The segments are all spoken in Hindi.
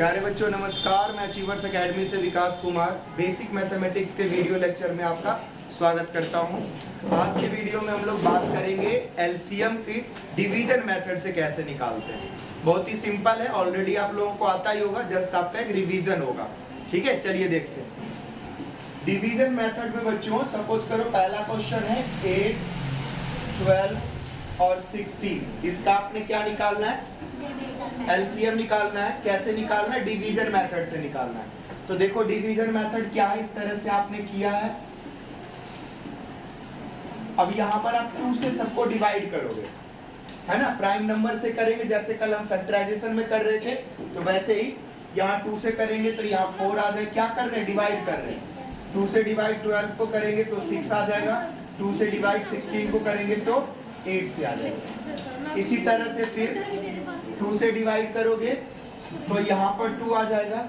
प्यारे बच्चों नमस्कार, मैं अचीवर्स एकेडमी से विकास कुमार बेसिक मैथमेटिक्स के वीडियो लेक्चर में आपका स्वागत करता हूं। आज के वीडियो में हम लोग बात करेंगे एलसीएम की डिवीजन मेथड से कैसे निकालते हैं। बहुत ही सिंपल है, ऑलरेडी आप लोगों को आता ही होगा, जस्ट आपका एक रिवीजन होगा। ठीक है, चलिए देखते हैं डिवीजन मेथड में। बच्चों सपोज करो पहला क्वेश्चन है 8, 12 और 16, इसका आपने क्या निकालना है? एलसीएम निकालना है। कैसे निकालना है? डिवीजन मेथड से निकालना है। तो देखो डिवीजन मेथड क्या है, इस तरह से आपने किया है। अब यहाँ पर आप 2 से सबको डिवाइड करोगे, है ना, प्राइम नंबर से करेंगे, जैसे कल हम फैक्टराइजेशन में कर रहे थे, तो वैसे ही यहाँ 2 से करेंगे तो यहाँ 4 आ जाए। क्या कर रहे हैं? डिवाइड कर रहे हैं। 2 से डिवाइड 12 को करेंगे तो 6 आ जाएगा। 2 से डिवाइड 16 को करेंगे तो 8 से आ जाएगा। इसी तरह से फिर 2 से डिवाइड करोगे तो यहाँ पर 2 आ जाएगा,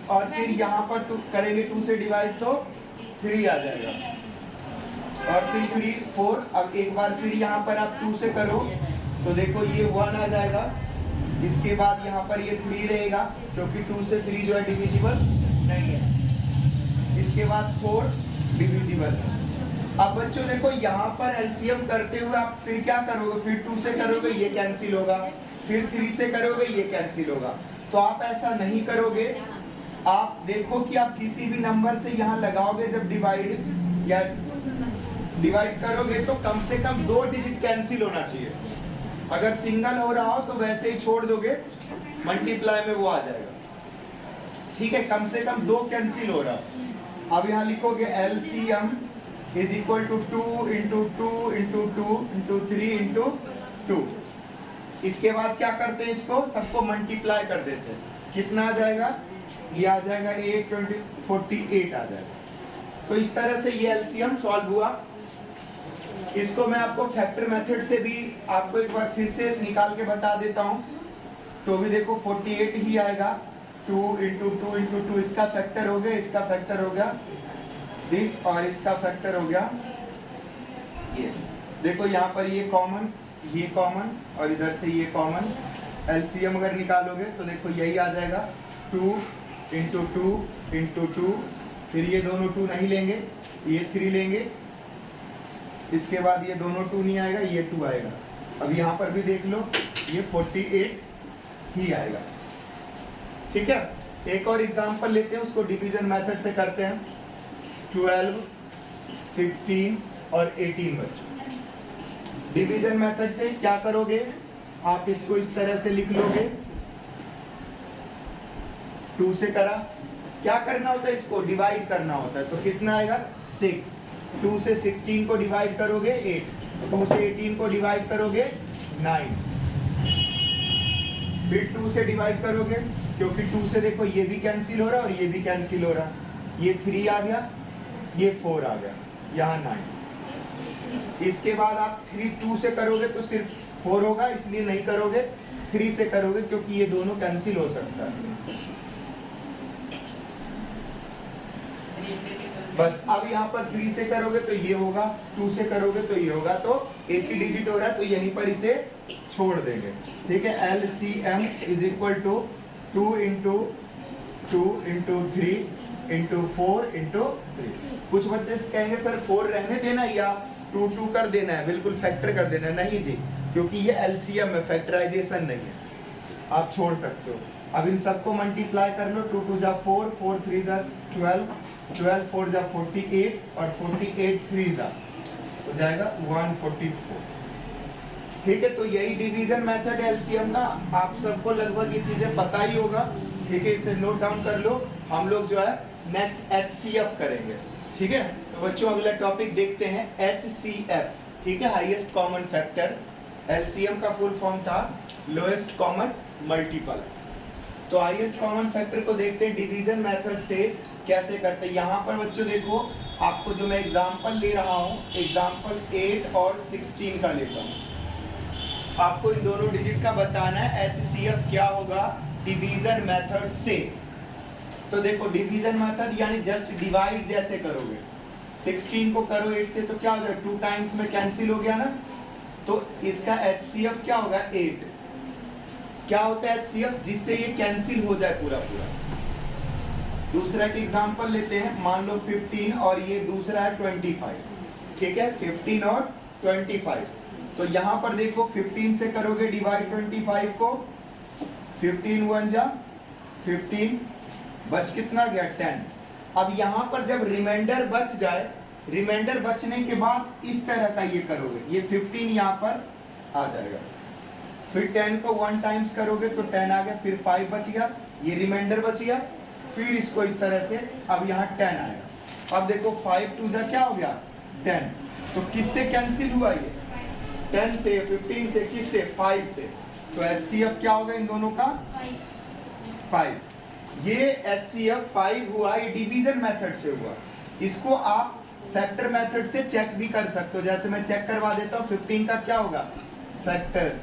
और फिर यहाँ पर 2 करेंगे 2 से डिवाइड तो 3 आ जाएगा, और फिर 3, 4। अब एक बार फिर यहाँ पर आप 2 से करो तो देखो ये 1 आ जाएगा। इसके बाद यहाँ पर ये 3 रहेगा, क्योंकि 2 से 3 जो है डिविजिबल नहीं है। इसके बाद 4 डिविजिबल है। अब बच्चों देखो यहाँ पर एलसीएम करते हुए आप फिर क्या करोगे? फिर 2 से करोगे, ये कैंसिल होगा, फिर 3 से करोगे, ये कैंसिल होगा। तो आप ऐसा नहीं करोगे। आप देखो कि आप किसी भी नंबर से यहाँ लगाओगे, जब डिवाइड करोगे तो कम से कम 2 डिजिट कैंसिल होना चाहिए। अगर सिंगल हो रहा हो तो वैसे ही छोड़ दोगे, मल्टीप्लाई में वो आ जाएगा। ठीक है, कम से कम 2 कैंसिल हो रहा है। अब यहाँ लिखोगे LCM is equal to 2 into 2 into 2 into 3 into 2। इसके बाद क्या करते हैं? इसको सबको मल्टीप्लाई कर देते हैं। कितना आ जाएगा? ये आ जाएगा 8, 20, 48 आ जाएगा। तो इस तरह से ये एलसीएम सॉल्व हुआ। इसको मैं आपको फैक्टर मेथड से भी आपको एक बार फिर से निकाल के बता देता हूं। तो भी देखो 48 ही आएगा। 2 इंटू 2 इंटू 2, इसका फैक्टर हो गया, इसका फैक्टर हो गया दिस, और इसका फैक्टर हो गया ये। देखो यहाँ पर ये कॉमन, ये कॉमन, और इधर से ये कॉमन। एलसीएम अगर निकालोगे तो देखो यही आ जाएगा 2 इंटू 2 इंटू 2, फिर ये दोनों 2 नहीं लेंगे, ये 3 लेंगे। इसके बाद ये दोनों 2 नहीं आएगा, ये 2 आएगा। अब यहाँ पर भी देख लो, ये 48 ही आएगा। ठीक है, एक और एग्जांपल लेते हैं, उसको डिवीजन मेथड से करते हैं। 12, 16 और 18 बच्चों। डिवीजन मेथड से क्या करोगे? आप इसको इस तरह से लिख लोगे। 2 से करा, क्या करना होता है? इसको डिवाइड करना होता है। तो कितना आएगा? 6। 2 से 16 को डिवाइड करोगे 8, 2 से 18 को डिवाइड करोगे 9, फिर 2 से डिवाइड करोगे, क्योंकि 2 से देखो ये भी कैंसिल हो रहा है और ये भी कैंसिल हो रहा है। ये 3 आ गया, ये 4 आ गया, यहाँ 9। इसके बाद आप 2 से करोगे तो सिर्फ 4 होगा, इसलिए नहीं करोगे। 3 से करोगे क्योंकि ये दोनों कैंसिल हो सकता है। बस अब यहाँ पर 3 से करोगे तो ये होगा, 2 से करोगे तो ये होगा। तो एक ही डिजिट हो रहा है, तो यहीं पर इसे छोड़ देंगे। ठीक है, LCM is equal to 2 into 2 into 3 into 4 into 3। कुछ बच्चे कहेंगे सर 4 रहने देना या 2 2 कर देना है, बिल्कुल फैक्टर कर देना है। नहीं जी, क्योंकि ये एलसीएम है, फैक्टराइजेशन नहीं है, आप छोड़ सकते हो। अब इन सबको मल्टीप्लाई कर लो। 2 2 जा 4, 4 3 जा 12, 12 4 जा 48, और 48 3 जा हो जाएगा 144। ठीक है, तो यही डिवीजन मेथड एलसीएम का। आप सबको लगभग ये चीजें पता ही होगा। ठीक है, इसे नोट डाउन कर लो। हम लोग जो है नेक्स्ट एचसीएफ करेंगे। ठीक है, तो बच्चों अगला टॉपिक देखते हैं एचसीएफ। ठीक है, हाईएस्ट कॉमन फैक्टर। एलसीएम का फुल फॉर्म था लोएस्ट कॉमन मल्टीपल। तो हाईएस्ट कॉमन फैक्टर को देखते हैं डिवीजन मेथड से कैसे करते हैं। यहाँ पर बच्चों देखो, आपको जो मैं एग्जांपल ले रहा हूँ, एग्जांपल 8 और 16 का लेता हूँ। आपको इन दोनों डिजिट का बताना है एचसीएफ क्या होगा डिवीजन मेथड से। तो देखो डिवीजन मेथड यानी जस्ट डिवाइड जैसे करोगे। 16 को करो 8 से तो क्या हो जाएगा? 2 टाइम्स में कैंसिल हो गया ना। तो इसका एचसीएफ क्या होगा? 8। क्या होता है HCF? जिससे ये कैंसिल हो जाए पूरा पूरा। दूसरा एक एग्जांपल लेते हैं, मान लो 15 और ये दूसरा है 25, ठीक है, 15 और 25। तो यहाँ पर देखो 15 से करोगे डिवाइड 25 को, 15 1 जा 15, बच कितना गया 10। अब यहाँ पर जब रिमाइंडर बच जाए, रिमाइंडर बचने के बाद इस तरह का ये करोगे, ये 15 यहाँ पर आ जाएगा, फिर 10 को 1 टाइम्स करोगे तो 10 आ गया, फिर 5 बच गया, ये रिमाइंडर बच गया, फिर इसको इस तरह से, अब यहाँ 10 आएगा। अब देखो 5 2 जा क्या हो गया 10, तो किससे कैंसिल हुआ ये? 10 से, 15 से, किससे? 5 से। तो HCF क्या होगा इन दोनों का? 5। ये HCF 5 हुआ, ये डिवीजन मेथड से हुआ। इसको आप फैक्टर मेथड से चेक भी कर सकते हो, जैसे मैं चेक करवा देता हूँ। 15 का क्या होगा? फैक्टर्स,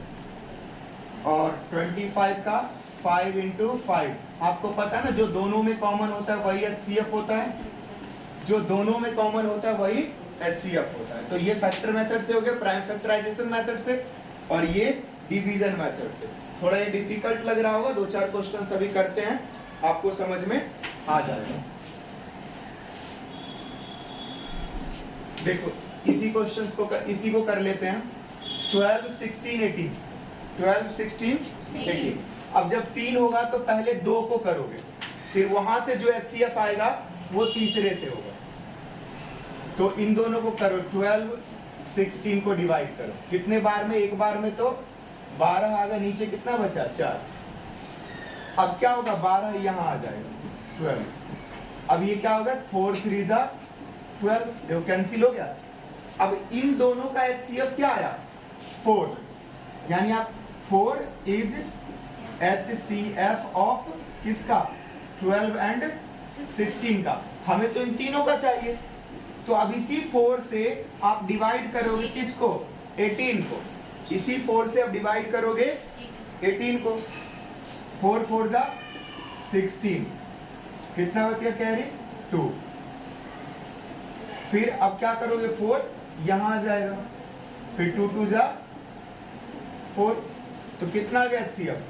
और 25 का 5 इंटू 5। आपको पता है ना, जो दोनों में कॉमन होता है वही HCF होता है, जो दोनों में कॉमन होता है वही HCF होता है। तो ये फैक्टर मेथड से हो गया, प्राइम फैक्टराइजेशन मेथड से, और ये डिवीजन मेथड से। थोड़ा ये डिफिकल्ट लग रहा होगा, 2-4 क्वेश्चन सभी करते हैं, आपको समझ में आ जाएगा। देखो इसी क्वेश्चंस को इसी को कर लेते हैं। 12 16 18, 12 16 18। अब जब 3 होगा तो पहले 2 को करोगे, फिर वहां से जो HCF आएगा वो तीसरे से होगा। तो इन दोनों को करो, 12 16 को डिवाइड करो, कितने बार में? एक बार में तो 12 आ गया, नीचे कितना बचा? 4। अब क्या होगा? 12 यहाँ आ जाएगा 12। अब ये क्या होगा? 4 3 जा 12, देखो कैंसिल हो गया। अब इन दोनों का HCF क्या आया? 4, यानी आप 4 इज HCF ऑफ किसका? 12 एंड 16 का। हमें तो इन तीनों का चाहिए, तो अब इसी 4 से आप डिवाइड करोगे किसको? 18 को। इसी 4 से आप डिवाइड करोगे 18 को। 4 4 जा 16, कितना बच गया कैरी? 2। फिर अब क्या करोगे? 4 यहां आ जाएगा, फिर 2 2 जा 4, तो कितना आ गया HCF?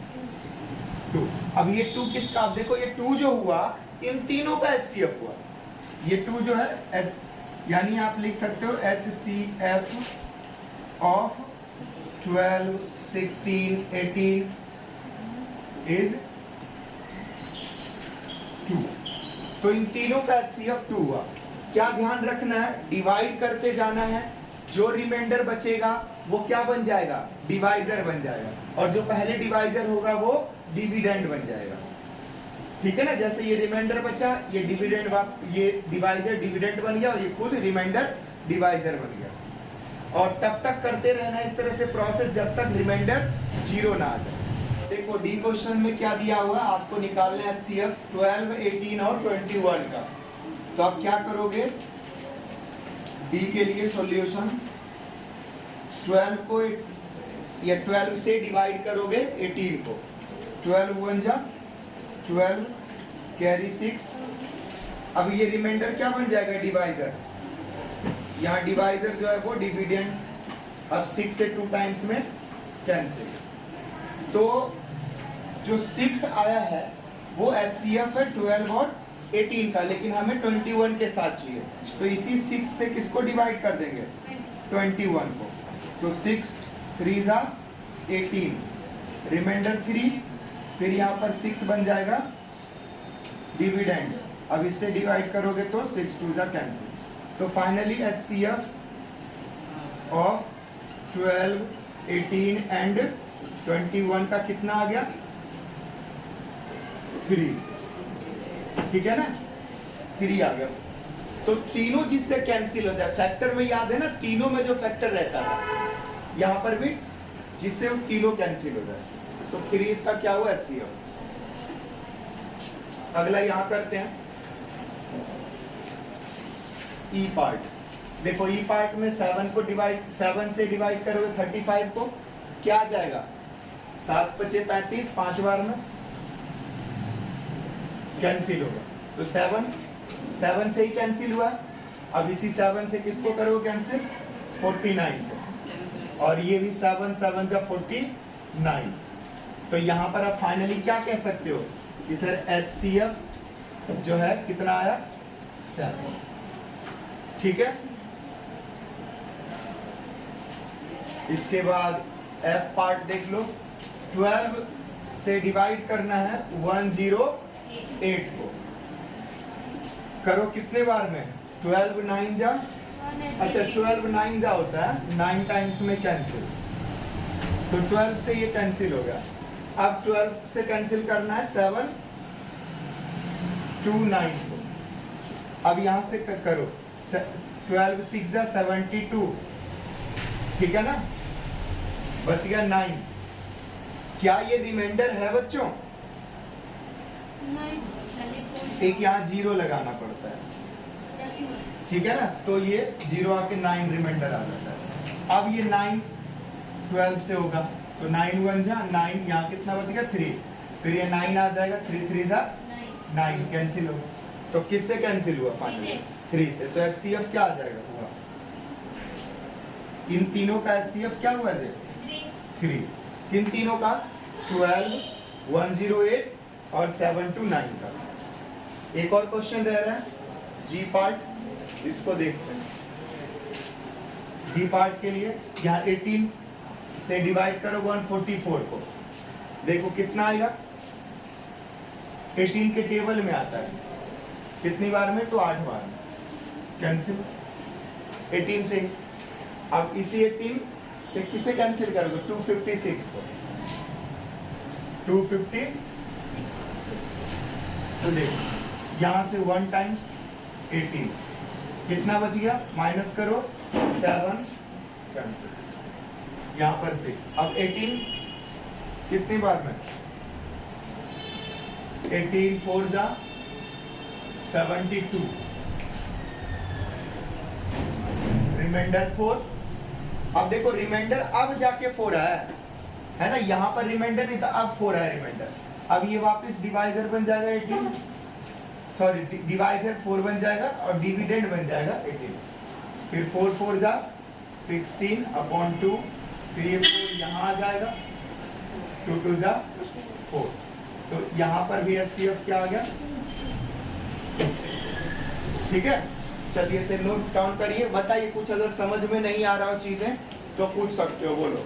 2। अब ये 2 किसका? अब देखो ये 2 जो हुआ इन तीनों का HCF हुआ। ये 2 जो है यानी आप लिख सकते हो HCF ऑफ 12 16 18 इज 2। तो इन तीनों का HCF 2 हुआ। क्या ध्यान रखना है? डिवाइड करते जाना है, जो रिमाइंडर बचेगा वो क्या बन जाएगा? डिवाइजर बन जाएगा, और जो पहले डिवाइजर होगा वो डिविडेंड बन जाएगा। ठीक है ना? जैसे ये रिमाइंडर बचा, ये डिविडेंड, ये डिवाइजर डिविडेंड बन गया, और ये खुद रिमाइंडर डिवाइजर बन गया। और तब तक करते रहना इस तरह से प्रोसेस जब तक रिमाइंडर 0 ना आ जाए। देखो डी क्वेश्चन में क्या दिया हुआ, आपको निकालना है HCF 12 18 और 21 का। तो आप क्या करोगे? डी के लिए सॉल्यूशन 12 को या 12 से डिवाइड करोगे 18 को, 12 1 जा 12 कैरी 6। अब ये रिमाइंडर क्या बन जाएगा? डिवाइजर। यहाँ डिवाइजर जो है वो डिविडेंड। अब 6 से 2 टाइम्स में कैंसिल। तो जो 6 आया है वो HCF है 12 और 18 का, लेकिन हमें 21 के साथ चाहिए, तो इसी 6 से किसको डिवाइड कर देंगे? 21 को। तो 6 3 जा 18, रिमाइंडर 3, फिर यहाँ पर 6 बन जाएगा डिविडेंड। अब इससे डिवाइड करोगे तो 6 2 जा कैंसिल। तो फाइनली HCF ऑफ 12 18 एंड 21 का कितना आ गया? 3। ठीक है ना? 3 आ गया। तो तीनों जिससे कैंसिल हो जाए, फैक्टर में याद है ना, तीनों में जो फैक्टर रहता है यहाँ पर भी, जिससे वो तीनों कैंसिल हो जाए। तो 3 इसका क्या हुआ? HCF। अगला यहाँ करते हैं ई पार्ट। देखो ई पार्ट में 7 से डिवाइड करोगे 35 को, क्या आ जाएगा? 7 5 35, 5 बार में कैंसिल होगा। तो 7 से ही कैंसिल हुआ। अब इसी 7 से किसको करोगे कैंसिल? 49 को। और ये भी 7 7 जा 49। तो यहाँ पर आप फाइनली क्या कह सकते हो कि सर HCF जो है कितना आया 7। ठीक है, इसके बाद F पार्ट देख लो, 12 से डिवाइड करना है 108 को, करो कितने बार में, 12 9 जा, अच्छा 12 9 जा होता है 9 टाइम्स में कैंसिल, तो 12 से ये कैंसिल हो गया। अब 12 से कैंसिल करना है 7 2 9 को, अब यहां से करो 12 6 जा 72, ठीक है ना, बच गया 9। क्या ये रिमाइंडर है बच्चों? एक यहाँ 0 लगाना पड़ता है, ठीक है ना, तो ये 0 आके 9 रिमाइंडर आ जाता है। अब ये 9 12 से होगा तो 9 1 जा 9, यहाँ कितना बच गया 3, फिर ये 9 आ जाएगा, 3 3 जा 9, कैंसिल होगा। तो किससे कैंसिल हुआ? 3 से। तो HCF क्या आ जाएगा पूरा? इन तीनों का HCF क्या हुआ है? 3। किन तीनों का? 12 108 और 7 to 9 का। एक और क्वेश्चन रह रहा है G पार्ट, इसको देखते हैं। G पार्ट के लिए यहाँ 18 से डिवाइड करो 144 को, देखो कितना आएगा, 18 के टेबल में आता है, कितनी बार में? तो 8 बार में, कैंसिल 18 से। अब इसी 18 से किसे कैंसिल करोगे? 256 को, 256, तो देखो यहां से 1 टाइम्स 18, कितना बच गया? माइनस करो 7, कैंसिल, यहाँ पर 6। अब 18 कितनी बार में? 18 4 जा 72, रिमाइंडर 4। अब देखो रिमाइंडर अब जाके 4 आया है ना, यहाँ पर रिमाइंडर नहीं था, अब 4 आया रिमाइंडर। अब ये वापस डिवाइजर बन जाएगा 18, सॉरी डिवाइजर 4 बन जाएगा और डिविडेंड बन जाएगा 18, फिर 4 4 जा 16/2, फिर ये 4 यहाँ आ जाएगा, 2 2 जा 4, तो यहाँ पर भी HCF क्या आ गया? ठीक है, चलिए इसे नोट डाउन करिए। बताइए कुछ अगर समझ में नहीं आ रहा हो चीजें तो पूछ सकते हो, बोलो।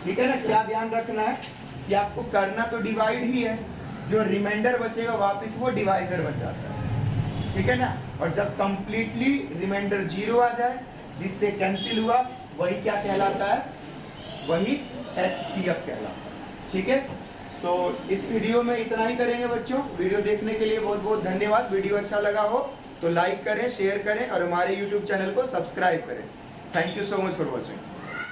ठीक है ना, क्या ध्यान रखना है कि आपको करना तो डिवाइड ही है, जो रिमाइंडर बचेगा वापस वो डिवाइजर बन जाता है, ठीक है ना। और जब कंप्लीटली रिमाइंडर 0 आ जाए जिससे कैंसिल हुआ, वही क्या कहलाता है? वही HCF कहलाता है, ठीक है। सो इस वीडियो में इतना ही करेंगे बच्चों। वीडियो देखने के लिए बहुत बहुत धन्यवाद। वीडियो अच्छा लगा हो तो लाइक करें, शेयर करें और हमारे YouTube चैनल को सब्सक्राइब करें। Thank you so much for watching.